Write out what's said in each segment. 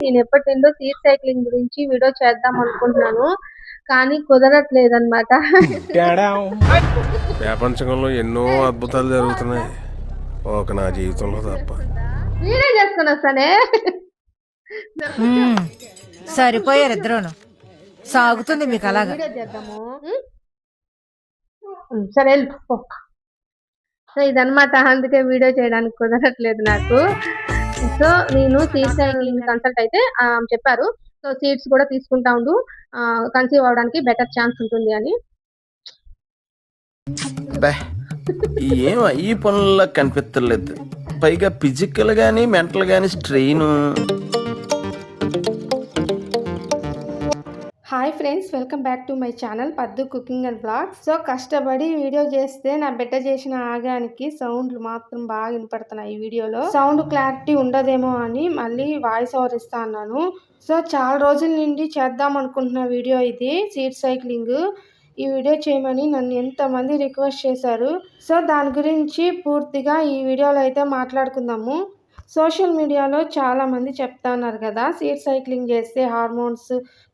నేను ఎప్పటి నుండో సీడ్ సైక్లింగ్ గురించి వీడియో చేద్దాం అనుకుంటున్నాను, కానీ కుదరట్లేదన్నమాట. ప్రపంచంలో ఎన్నో అద్భుతాలు జరుగుతున్నాయి, ఒక నా జీవితంలో తప్ప. వీడియో చేసుకుని వస్తానే. సరిపోయారు ఇద్దరును. సాగుతుంది మీకు అలాగా. వీడియో చేద్దాము. సరే వెళ్ళిపో. సో ఇదన్నమాట, అందుకే వీడియో చేయడానికి కుదరట్లేదు నాకు. సో నేను సీడ్ సైక్లింగ్ కన్సల్ట్ అయితే చెప్పారు. సో సీడ్స్ కూడా తీసుకుంటా ఉండు, కన్సీవ్ అవడానికి బెటర్ ఛాన్స్ ఉంటుంది అని. ఏం ఈ పనుల్లో కనిపించలేదు, పైగా ఫిజికల్ గానీ మెంటల్ గానీ strain. Hi friends, welcome back to my channel పద్దు కుకింగ్ అండ్ బ్లాగ్స్. సో కష్టపడి వీడియో చేస్తే నా బిడ్డ చేసిన ఆగానికి సౌండ్లు మాత్రం బాగా వినపడుతున్నాయి. ఈ వీడియోలో సౌండ్ క్లారిటీ ఉండదేమో అని మళ్ళీ వాయిస్ ఓవర్ ఇస్తా అన్నాను. సో చాలా రోజుల నుండి చేద్దాం అనుకుంటున్న వీడియో ఇది, సీడ్ సైక్లింగ్. ఈ వీడియో చేయమని నన్ను ఎంతమంది రిక్వెస్ట్ చేశారు. సో దాని గురించి పూర్తిగా ఈ వీడియోలో అయితే మాట్లాడుకుందాము. సోషల్ మీడియాలో చాలామంది చెప్తున్నారు కదా, సీడ్ సైక్లింగ్ చేస్తే హార్మోన్స్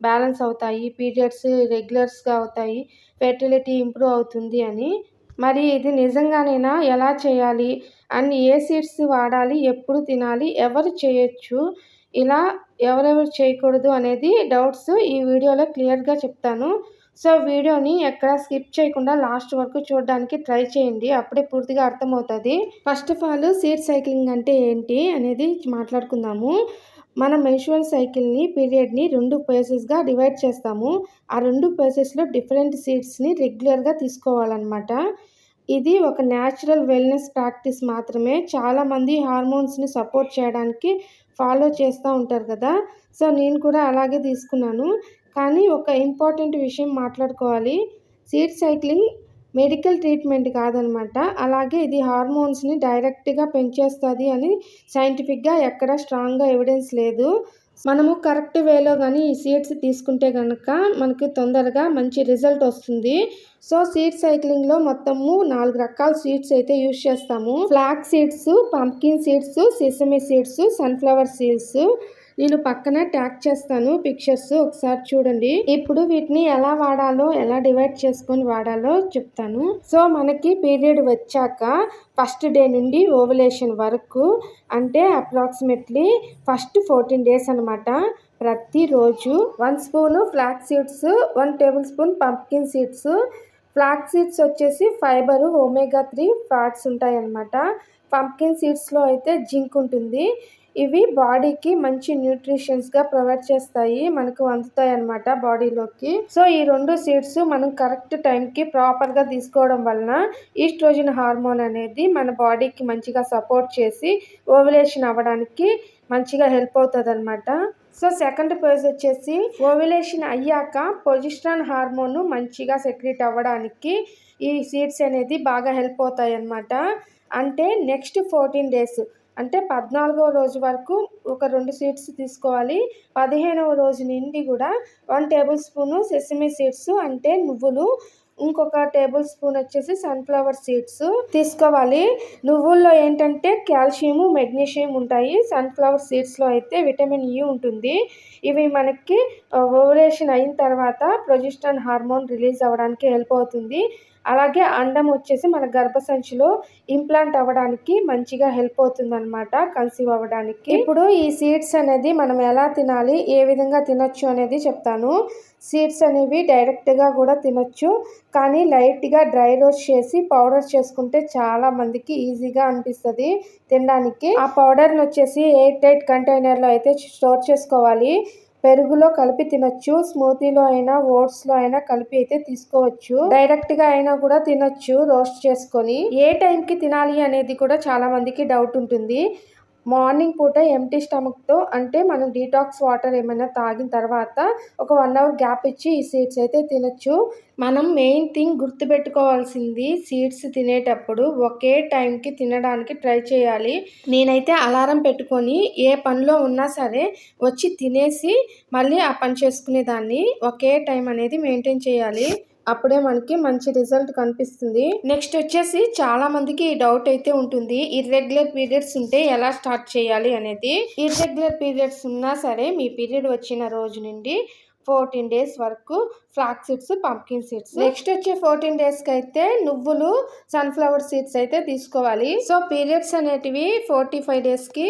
బ్యాలెన్స్ అవుతాయి, పీరియడ్స్ రెగ్యులర్స్గా అవుతాయి, ఫెర్టిలిటీ ఇంప్రూవ్ అవుతుంది అని. మరి ఇది నిజంగానేనా? ఎలా చేయాలి అండ్ ఏ సీడ్స్ వాడాలి, ఎప్పుడు తినాలి, ఎవరు చేయొచ్చు, ఇలా ఎవరెవరు చేయకూడదు అనేది డౌట్స్ ఈ వీడియోలో క్లియర్గా చెప్తాను. సో వీడియోని ఎక్కడ స్కిప్ చేయకుండా లాస్ట్ వరకు చూడడానికి ట్రై చేయండి, అప్పుడే పూర్తిగా అర్థమవుతుంది. First of all seed cycling అంటే ఏంటి అనేది మాట్లాడుకుందాము. మనం మెన్స్ట్రువల్ సైకిల్ని, పీరియడ్ని 2 ఫేజెస్గా డివైడ్ చేస్తాము. ఆ 2 ఫేజెస్లో డిఫరెంట్ సీడ్స్ని రెగ్యులర్గా తీసుకోవాలన్నమాట. ఇది ఒక న్యాచురల్ వెల్నెస్ ప్రాక్టీస్ మాత్రమే. చాలామంది హార్మోన్స్ని సపోర్ట్ చేయడానికి ఫాలో చేస్తూ ఉంటారు కదా, సో నేను కూడా అలాగే తీసుకున్నాను. కానీ ఒక ఇంపార్టెంట్ విషయం మాట్లాడుకోవాలి, సీడ్ సైక్లింగ్ మెడికల్ ట్రీట్మెంట్ కాదనమాట. అలాగే ఇది హార్మోన్స్ని డైరెక్ట్గా పెంచేస్తుంది అని సైంటిఫిక్గా ఎక్కడ స్ట్రాంగ్గా ఎవిడెన్స్ లేదు. మనము కరెక్ట్ వేలో కానీ ఈ సీడ్స్ తీసుకుంటే కనుక మనకి తొందరగా మంచి రిజల్ట్ వస్తుంది. సో సీడ్ సైక్లింగ్లో మొత్తము 4 రకాల సీడ్స్ అయితే యూజ్ చేస్తాము. Flax seeds, pumpkin seeds, sesame seeds, sunflower seeds. నేను పక్కన ట్యాగ్ చేస్తాను పిక్చర్స్, ఒకసారి చూడండి. ఇప్పుడు వీటిని ఎలా వాడాలో, ఎలా డివైడ్ చేసుకొని వాడాలో చెప్తాను. సో మనకి పీరియడ్ వచ్చాక ఫస్ట్ డే నుండి ఓవులేషన్ వరకు, అంటే అప్రాక్సిమేట్లీ ఫస్ట్ 14 డేస్ అనమాట. ప్రతిరోజు 1 spoon flax seeds, 1 tablespoon pumpkin seeds. Flax seeds వచ్చేసి ఫైబరు, ఒమేగా 3 ఫ్యాట్స్ ఉంటాయి అన్నమాట. పంప్కిన్ సీడ్స్లో అయితే జింక్ ఉంటుంది. ఇవి బాడీకి మంచి న్యూట్రిషన్స్గా ప్రొవైడ్ చేస్తాయి, మనకు అందుతాయి అన్నమాట బాడీలోకి. సో ఈ 2 సీడ్స్ మనం కరెక్ట్ టైంకి ప్రాపర్గా తీసుకోవడం వలన ఈస్ట్రోజన్ హార్మోన్ అనేది మన బాడీకి మంచిగా సపోర్ట్ చేసి ఓవులేషన్ అవ్వడానికి మంచిగా హెల్ప్ అవుతుంది అనమాట. సో సెకండ్ ఫేజ్ వచ్చేసి ఓవులేషన్ అయ్యాక ప్రొజెస్ట్రాన్ హార్మోన్ మంచిగా సెక్రీట్ అవ్వడానికి ఈ సీడ్స్ అనేది బాగా హెల్ప్ అవుతాయి అన్నమాట. అంటే నెక్స్ట్ 14 డేస్, అంటే 14వ రోజు వరకు ఒక 2 సీడ్స్ తీసుకోవాలి. 15వ రోజు నుండి కూడా 1 టేబుల్ స్పూను సెసమి సీడ్స్ అంటే నువ్వులు, ఇంకొక టేబుల్ స్పూన్ వచ్చేసి సన్ఫ్లవర్ సీడ్స్ తీసుకోవాలి. నువ్వుల్లో ఏంటంటే కాల్షియం, మెగ్నీషియం ఉంటాయి. సన్ఫ్లవర్ సీడ్స్లో అయితే విటమిన్ ఇ ఉంటుంది. ఇవి మనకి ఓవులేషన్ అయిన తర్వాత ప్రొజెస్ట్రాన్ హార్మోన్ రిలీజ్ అవ్వడానికి హెల్ప్ అవుతుంది. అలాగే అండం వచ్చేసి మన గర్భసంచిలో ఇంప్లాంట్ అవ్వడానికి మంచిగా హెల్ప్ అవుతుంది అనమాట, కన్సీవ్ అవ్వడానికి. ఇప్పుడు ఈ సీడ్స్ అనేది మనం ఎలా తినాలి, ఏ విధంగా తినొచ్చు అనేది చెప్తాను. సీడ్స్ అనేవి డైరెక్ట్గా కూడా తినొచ్చు, కానీ లైట్గా డ్రై రోస్ట్ చేసి పౌడర్ చేసుకుంటే చాలా మందికి ఈజీగా అనిపిస్తుంది తినడానికి. ఆ పౌడర్ని వచ్చేసి ఎయిర్ టైట్ కంటైనర్లో అయితే స్టోర్ చేసుకోవాలి. పెరుగులో కలిపి తినొచ్చు, స్మూతీలో అయినా ఓట్స్లో అయినా కలిపి అయితే తీసుకోవచ్చు. డైరెక్ట్గా అయినా కూడా తినొచ్చు రోస్ట్ చేసుకొని. ఏ టైంకి తినాలి అనేది కూడా చాలా మందికి డౌట్ ఉంటుంది. మార్నింగ్ పూట ఎంటీ స్టమక్తో, అంటే మనం డీటాక్స్ వాటర్ ఏమైనా తాగిన తర్వాత ఒక 1 అవర్ గ్యాప్ ఇచ్చి ఈ సీడ్స్ అయితే తినొచ్చు. మనం మెయిన్ థింగ్ గుర్తుపెట్టుకోవాల్సింది, సీడ్స్ తినేటప్పుడు ఒకే టైంకి తినడానికి ట్రై చేయాలి. నేనైతే అలారం పెట్టుకొని ఏ పనిలో ఉన్నా సరే వచ్చి తినేసి మళ్ళీ ఆ పని చేసుకునేదాన్ని. ఒకే టైం అనేది మెయింటైన్ చేయాలి. అప్పుడే మనకి మంచి రిజల్ట్ కనిపిస్తుంది. నెక్స్ట్ వచ్చేసి చాలా మందికి ఈ డౌట్ అయితే ఉంటుంది, ఇర్రెగ్యులర్ పీరియడ్స్ ఉంటే ఎలా స్టార్ట్ చేయాలి అనేది. ఇర్రెగ్యులర్ పీరియడ్స్ ఉన్నా సరే మీ పీరియడ్ వచ్చిన రోజు నుండి 14 డేస్ వరకు flax seeds, pumpkin seeds. Next వచ్చే 14 డేస్ కి అయితే నువ్వులు, సన్ఫ్లవర్ సీడ్స్ అయితే తీసుకోవాలి. సో పీరియడ్స్ అనేటివి 45 డేస్ కి,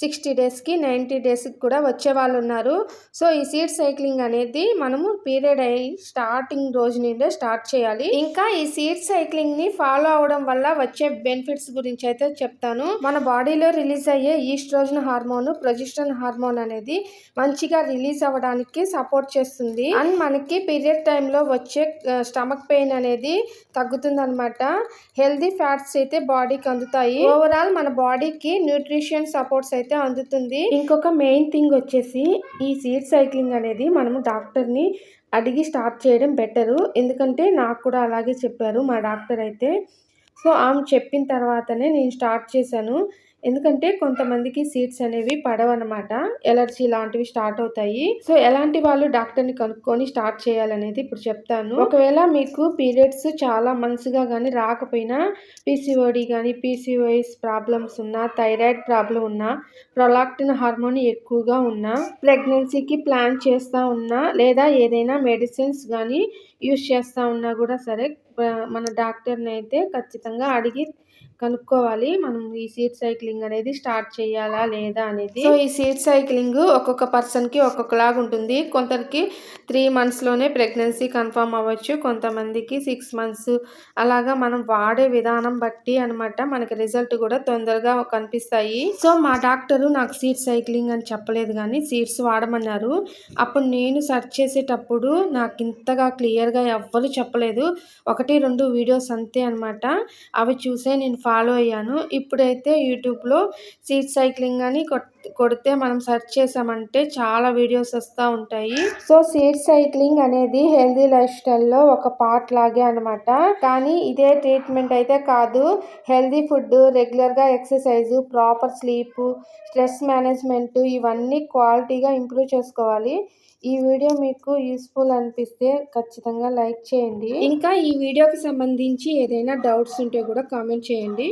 60 డేస్ కి, 90 డేస్ కి కూడా వచ్చే వాళ్ళు ఉన్నారు. సో ఈ సీడ్ సైక్లింగ్ అనేది మనము పీరియడ్ అయ్యి స్టార్టింగ్ రోజు నుండే స్టార్ట్ చేయాలి. ఇంకా ఈ సీడ్ సైక్లింగ్ ని ఫాలో అవడం వల్ల వచ్చే బెనిఫిట్స్ గురించి అయితే చెప్తాను. మన బాడీలో రిలీజ్ అయ్యే ఈస్ట్రోజన్ హార్మోన్, ప్రొజెస్టరాన్ హార్మోన్ అనేది మంచిగా రిలీజ్ అవ్వడానికి సపోర్ట్ చేస్తుంది. అండ్ మనకి పీరియడ్ టైంలో వచ్చే స్టమక్ పెయిన్ అనేది తగ్గుతుంది అనమాట. హెల్దీ ఫ్యాట్స్ అయితే బాడీకి అందుతాయి. ఓవరాల్ మన బాడీకి న్యూట్రిషన్ సపోర్ట్స్ అయితే అందుతుంది. ఇంకొక మెయిన్ థింగ్ వచ్చేసి ఈ సీడ్ సైక్లింగ్ అనేది మనము డాక్టర్ని అడిగి స్టార్ట్ చేయడం బెటరు. ఎందుకంటే నాకు కూడా అలాగే చెప్పారు మా డాక్టర్ అయితే. సో ఆమె చెప్పిన తర్వాతనే నేను స్టార్ట్ చేశాను. ఎందుకంటే కొంతమందికి సీడ్స్ అనేవి పడవన్నమాట, ఎలర్జీ లాంటివి స్టార్ట్ అవుతాయి. సో ఎలాంటి వాళ్ళు డాక్టర్ని కనుక్కొని స్టార్ట్ చేయాలనేది ఇప్పుడు చెప్తాను. ఒకవేళ మీకు పీరియడ్స్ చాలా మంత్స్గా కానీ రాకపోయినా, పీసీఓడి కానీ, పీసీఓఎస్ ప్రాబ్లమ్స్ ఉన్నా, థైరాయిడ్ ప్రాబ్లం ఉన్నా, ప్రొలాక్టిన్ హార్మోన్ ఎక్కువగా ఉన్నా, ప్రెగ్నెన్సీకి ప్లాన్ చేస్తూ ఉన్నా, లేదా ఏదైనా మెడిసిన్స్ కానీ యూస్ చేస్తూ ఉన్నా కూడా సరే మన డాక్టర్ని అయితే ఖచ్చితంగా అడిగి కనుక్కోవాలి మనం ఈ సీడ్ సైక్లింగ్ అనేది స్టార్ట్ చేయాలా లేదా అనేది. సో ఈ సీడ్ సైక్లింగ్ ఒక్కొక్క పర్సన్కి ఒక్కొక్కలాగా ఉంటుంది. కొందరికి 3 monthsలోనే ప్రెగ్నెన్సీ కన్ఫర్మ్ అవ్వచ్చు, కొంతమందికి 6 months. అలాగా మనం వాడే విధానం బట్టి అనమాట మనకి రిజల్ట్ కూడా తొందరగా కనిపిస్తాయి. సో మా డాక్టరు నాకు సీడ్ సైక్లింగ్ అని చెప్పలేదు కానీ సీడ్స్ వాడమన్నారు. అప్పుడు నేను సెర్చ్ చేసేటప్పుడు నాకు ఇంతగా క్లియర్గా ఎవ్వరు చెప్పలేదు. 1-2 వీడియోస్ అంతే అనమాట. అవి చూసే నేను ఫాలో అయ్యాను. ఇప్పుడైతే యూట్యూబ్లో సీడ్ సైక్లింగ్ అని కొడితే మనం సెర్చ్ చేసామంటే చాలా వీడియోస్ వస్తూ ఉంటాయి. సో సీడ్ సైక్లింగ్ అనేది హెల్దీ లైఫ్ స్టైల్లో ఒక పార్ట్ లాగే అనమాట. కానీ ఇదే ట్రీట్మెంట్ అయితే కాదు. హెల్దీ ఫుడ్, రెగ్యులర్గా exercise, proper sleep, stress management ఇవన్నీ క్వాలిటీగా ఇంప్రూవ్ చేసుకోవాలి. ఈ వీడియో మీకు యూస్ఫుల్ అనిపిస్తే ఖచ్చితంగా లైక్ చేయండి. ఇంకా ఈ వీడియోకి సంబంధించి ఏదైనా డౌట్స్ ఉంటే కూడా కామెంట్ చేయండి.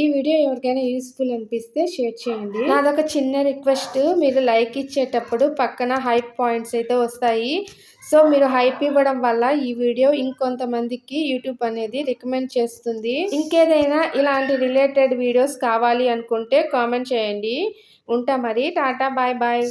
ఈ వీడియో ఎవరికైనా యూస్ఫుల్ అనిపిస్తే షేర్ చేయండి. నాదొక చిన్న రిక్వెస్ట్, మీరు లైక్ ఇచ్చేటప్పుడు పక్కన హైప్ పాయింట్స్ అయితే వస్తాయి. సో మీరు హైప్ ఇవ్వడం వల్ల ఈ వీడియో ఇంకొంతమందికి యూట్యూబ్ అనేది రికమెండ్ చేస్తుంది. ఇంకేదైనా ఇలాంటి రిలేటెడ్ వీడియోస్ కావాలి అనుకుంటే కామెంట్ చేయండి. ఉంటా మరి, టాటా, బాయ్ బాయ్.